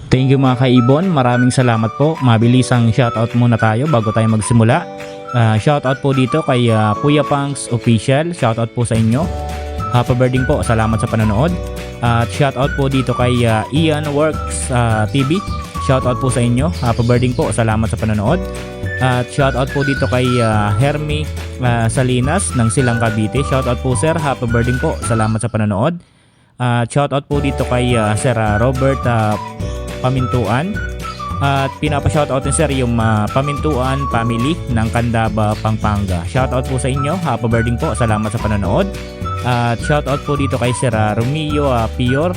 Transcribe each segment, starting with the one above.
Thank you mga kaibon, maraming salamat po. Mabilisang shoutout muna tayo bago tayo magsimula. Shoutout po dito kay Puya Punks Official, shoutout po sa inyo. Happy birthday po, salamat sa panonood. At shoutout po dito kay Ian Works TV, shoutout po sa inyo. Happy birthday po, salamat sa panonood. At shoutout po dito kay Hermie Salinas ng Silang Cavite, shoutout po sir, happy birthday po, salamat sa panonood. Shoutout po dito kay Sir Robert Pamintuan. At pinapa-shoutout ni sir yung Pamintuan family ng Candaba, Pampanga. Shoutout po sa inyo, happy birthday po, salamat sa panonood. At shoutout po dito kay Sir Romeo Pior.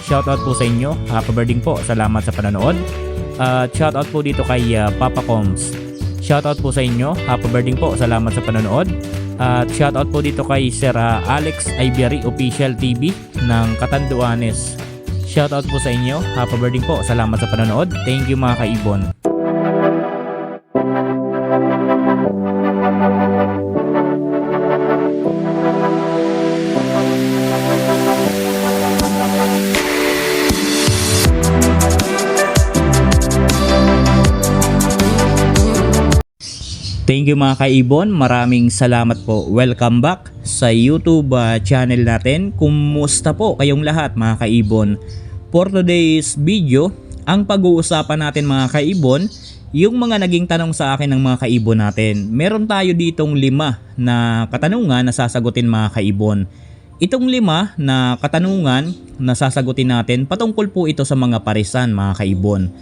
Shoutout po sa inyo, happy birthday po, salamat sa panonood. At shoutout po dito kay Papa Combs. Shoutout po sa inyo, happy birthday po, salamat sa panonood. At shoutout po dito kay Sir Alex Ibery Official TV ng Catanduanes. Shoutout po sa inyo, happy birthday po, salamat sa panonood. Thank you mga kaibon. Thank you mga kaibon, maraming salamat po. Welcome back sa YouTube channel natin. Kumusta po kayong lahat mga kaibon? For today's video, ang pag-uusapan natin mga kaibon, yung mga naging tanong sa akin ng mga kaibon natin. Meron tayo ditong 5 na katanungan na sasagutin mga kaibon. Itong 5 na katanungan na sasagutin natin, patungkol po ito sa mga parisan mga kaibon.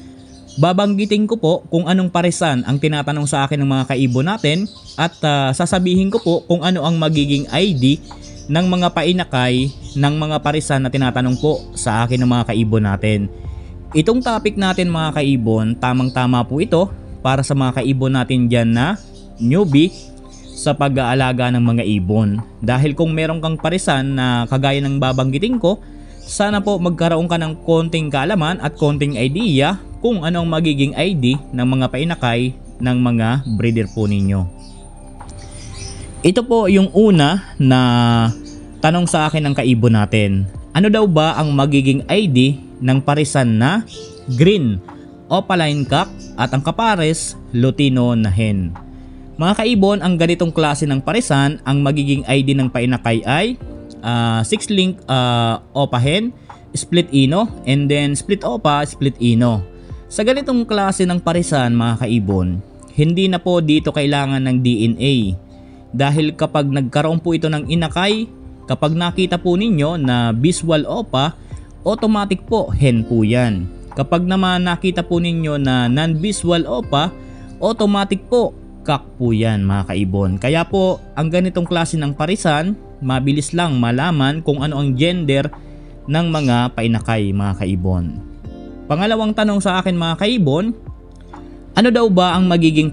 Babanggitin ko po kung anong parisan ang tinatanong sa akin ng mga kaibon natin at sasabihin ko po kung ano ang magiging ID ng mga painakay ng mga parisan na tinatanong po sa akin ng mga kaibon natin. Itong topic natin mga kaibon, tamang-tama po ito para sa mga kaibon natin dyan na newbie sa pag-aalaga ng mga ibon. Dahil kung meron kang parisan na kagaya ng babanggitin ko, sana po magkaroon ka ng konting kaalaman at konting idea kung ano ang magiging ID ng mga painakay ng mga breeder po ninyo. Ito po yung una na tanong sa akin ng kaibon natin. Ano daw ba ang magiging ID ng parisan na green opaline cock at ang kapares Lutino na hen? Mga kaibon, ang ganitong klase ng parisan, ang magiging ID ng painakay ay 6-link opa hen, split ino, and then split opa, split ino. Sa ganitong klase ng parisan mga kaibon, hindi na po dito kailangan ng DNA. Dahil kapag nagkaroon po ito ng inakay, kapag nakita po ninyo na visual opa, automatic po hen po yan. Kapag naman nakita po ninyo na non-visual opa, automatic po cock po yan mga kaibon. Kaya po ang ganitong klase ng parisan, mabilis lang malaman kung ano ang gender ng mga painakay mga kaibon. Pangalawang tanong sa akin mga kaibon, ano daw ba ang magiging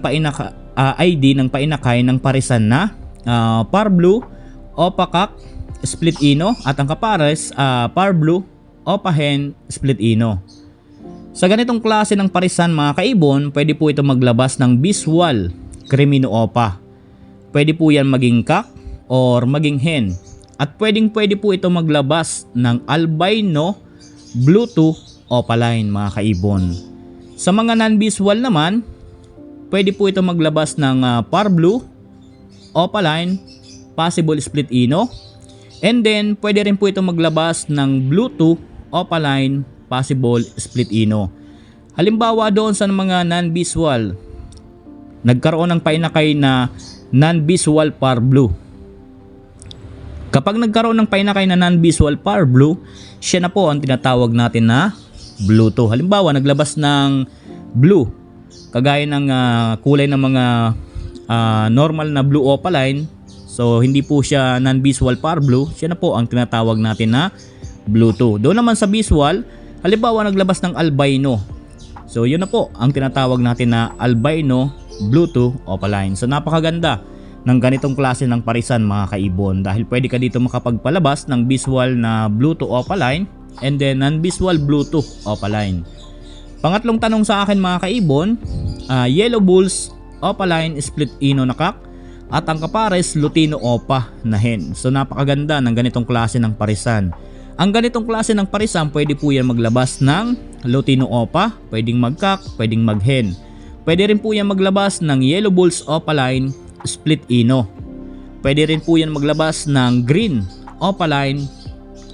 ID ng painakay ng parisan na par blue, opa cock, split ino at ang kapares par blue, opa hen, split ino. Sa ganitong klase ng parisan mga kaibon, pwede po ito maglabas ng visual crimino opa. Pwede po yan maging cock or maging hen. At pwede po ito maglabas ng albino Bluetooth opaline mga kaibon. Sa mga non-visual naman, pwede po ito maglabas ng par blue, opaline, possible split ino, and then pwede rin po ito maglabas ng Bluetooth opaline, possible split ino. Halimbawa doon sa mga non-visual, nagkaroon ng painakay na non-visual par blue. Kapag nagkaroon ng painakay na non-visual par blue, siya na po ang tinatawag natin na Bluetooth. Halimbawa, naglabas ng blue, kagaya ng kulay ng mga normal na blue opaline. So, hindi po siya non-visual par blue. Siya na po ang tinatawag natin na Bluetooth. Doon naman sa visual, halimbawa, naglabas ng albino. So, yun na po ang tinatawag natin na albino Bluetooth opaline. So, napakaganda ng ganitong klase ng parisan mga kaibon dahil pwede ka dito makapagpalabas ng visual na Bluetooth opaline and then non-visual Bluetooth opaline. Pangatlong tanong sa akin mga kaibon, yellow bulls opaline split ino na cock at ang kapares Lutino opa na hen. So napakaganda ng ganitong klase ng parisan. Ang ganitong klase ng parisan, pwede po yan maglabas ng Lutino Opa, pwedeng mag-cock, pwedeng mag-hen. Pwede rin po yan maglabas ng Yellow Bulls Opaline Split Ino. Pwede rin po yan maglabas ng Green Opaline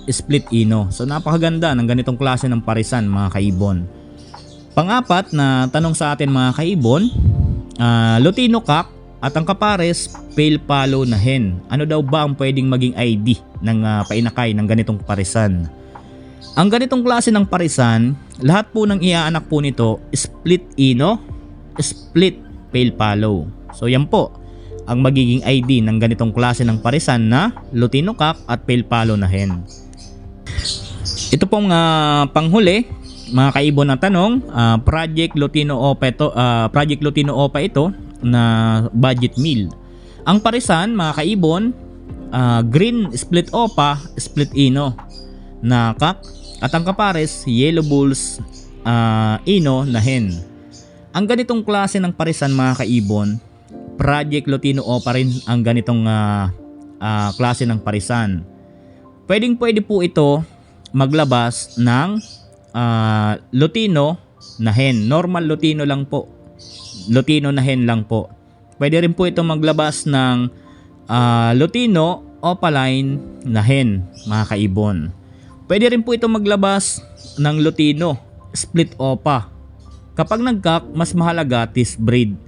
Split Ino. So napakaganda ng ganitong klase ng parisan mga kaibon. Pang-apat na tanong sa atin mga kaibon, Lutino Cock at ang kapares Pale Palo na hen. Ano daw ba ang pwedeng maging ID ng painakay ng ganitong parisan? Ang ganitong klase ng parisan, lahat po ng iaanak po nito Split Ino, Split Pale Palo. So yan po ang magiging ID ng ganitong klase ng parisan na Lutino Cock at Pale Palo na hen. Ito pong panghuli mga kaibon na tanong, Project Lutino Opa ito na budget meal. Ang parisan mga kaibon, Green Split Opa Split Ino na cock at ang kapares Yellow Bulls Ino na hen. Ang ganitong klase ng parisan mga kaibon, Project Lutino Opa rin ang ganitong klase ng parisan. Pwede po ito maglabas ng Lutino na hen. Normal Lutino lang po. Lutino na hen lang po. Pwede rin po ito maglabas ng Lutino Opaline na hen mga kaibon. Pwede rin po ito maglabas ng Lutino Split Opa. Kapag nag-cock, mas mahalaga this breed.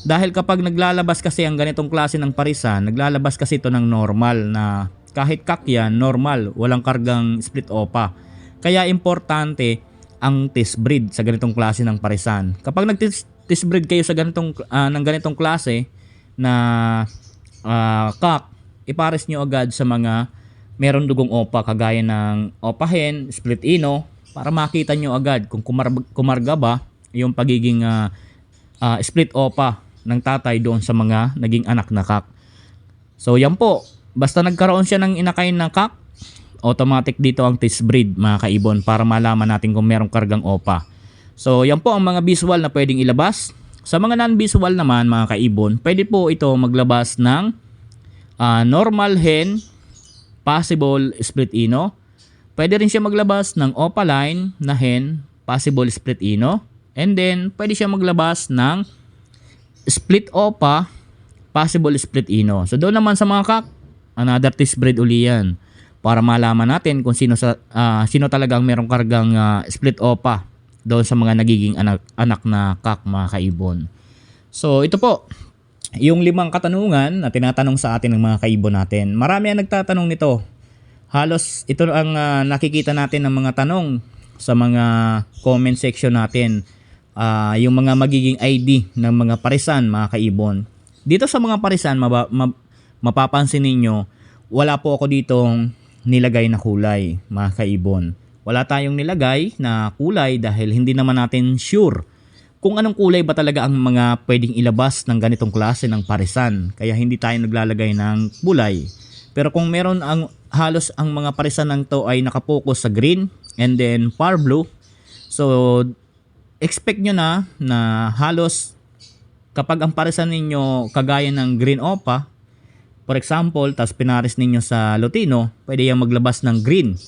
Dahil kapag naglalabas kasi ang ganitong klase ng parisan, naglalabas kasi ito ng normal na kahit cock yan, normal, walang kargang split opa. Kaya importante ang test breed sa ganitong klase ng parisan. Kapag nag-test breed kayo sa ng ganitong klase na cock, ipares nyo agad sa mga meron dugong opa kagaya ng opa hen, split ino, para makita nyo agad kung kumarga ba yung pagiging split opa ng tatay doon sa mga naging anak na cock. So yan po, basta nagkaroon siya ng inakay na cock, automatic dito ang test breed mga kaibon para malaman natin kung merong kargang opa. So yan po ang mga visual na pwedeng ilabas. Sa mga non-visual naman mga kaibon, pwede po ito maglabas ng normal hen, possible split ino. Pwede rin siya maglabas ng opaline na hen, possible split ino. And then pwede siya maglabas ng split opa, possible split ino. So doon naman sa mga cock, another test breed uli yan para malaman natin kung sino talagang merong kargang split opa doon sa mga nagiging anak na cock mga kaibon. So ito po yung 5 katanungan na tinatanong sa atin ng mga kaibon natin. Marami ang nagtatanong nito. Halos ito ang nakikita natin ng mga tanong sa mga comment section natin. Yung mga magiging ID ng mga parisan mga kaibon. Dito sa mga parisan mapapansin ninyo, wala po ako ditong nilagay na kulay mga kaibon. Wala tayong nilagay na kulay dahil hindi naman natin sure kung anong kulay ba talaga ang mga pwedeng ilabas ng ganitong klase ng parisan. Kaya hindi tayo naglalagay ng kulay. Pero kung meron halos ang mga parisan ng to ay nakapokus sa green and then far blue, so expect nyo na halos kapag ang parisan ninyo kagaya ng green opa, for example, tas pinares ninyo sa Lutino, pwede yan maglabas ng green.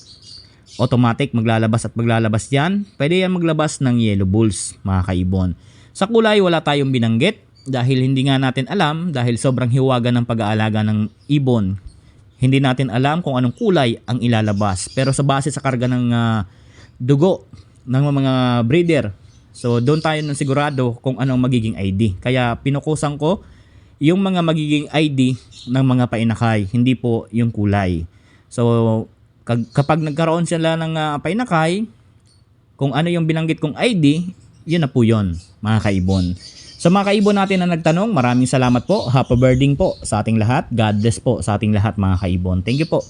Automatic maglalabas yan. Pwede yan maglabas ng Yellow Bulls mga kaibon. Sa kulay wala tayong binanggit dahil hindi nga natin alam, dahil sobrang hiwaga ng pag-aalaga ng ibon. Hindi natin alam kung anong kulay ang ilalabas. Pero sa base sa karga ng dugo ng mga breeder, so doon tayo nang sigurado kung anong magiging ID. Kaya pinukusan ko yung mga magiging ID ng mga painakay, hindi po yung kulay. So kapag nagkaroon sila ng painakay, kung ano yung binanggit kong ID, yun na po yun mga kaibon. Sa mga kaibon natin na nagtanong, maraming salamat po. Happy birthday po sa ating lahat. God bless po sa ating lahat mga kaibon. Thank you po.